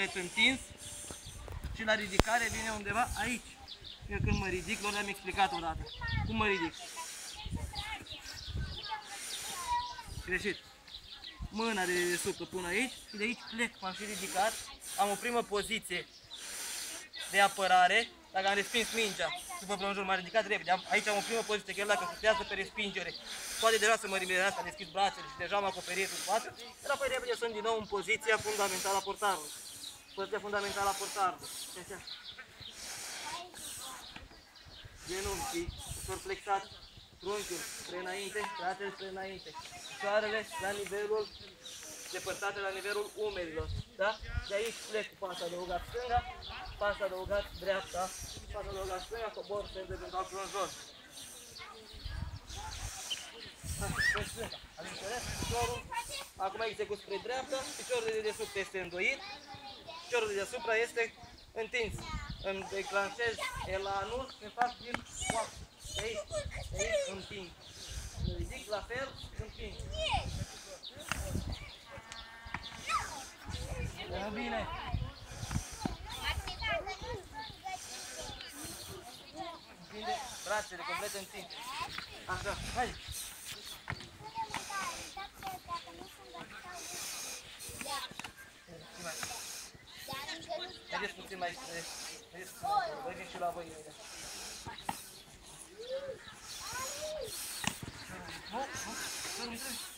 complet întins și la ridicare vine undeva aici. Eu când mă ridic, lor le-am explicat odată. Cum mă ridic? Greșit. Mâna de dedesubt o pun aici și de aici plec, m-am și ridicat. Am o primă poziție de apărare, dacă am respins mingea, după plonjor m-am ridicat repede. Aici am o primă poziție, că el dacă șutează pe respingere, poate deja să mă ridic, am deschis brațele și deja m-a acoperit în față, dar apoi repede sunt din nou în poziția fundamentală a portarului. Poziția fundamentală a portarului. Genunchii, ușor flexat, trunchiul spre înainte, brațele spre înainte, picioarele la nivelul, depărtate la nivelul umerilor, da? De aici plec cu pas adăugat stânga, pas adăugat dreapta, pas adăugat stânga, cobor sempre pentru al plonjor. Am înțeles? Piciorul, acum execut spre dreapta, piciorul de dedesubt este îndoit, piciorul de deasupra este întins. Îmi declanșez elanul, îmi fac din coac. De aici împing. Îl ridic la fel, împing. Bine. Împinge brațele complet întins. Așa, hai. Haideți puțin mai spre. Haideți puțin mai spre. Voi vin și la voi. Nu, nu, nu, nu.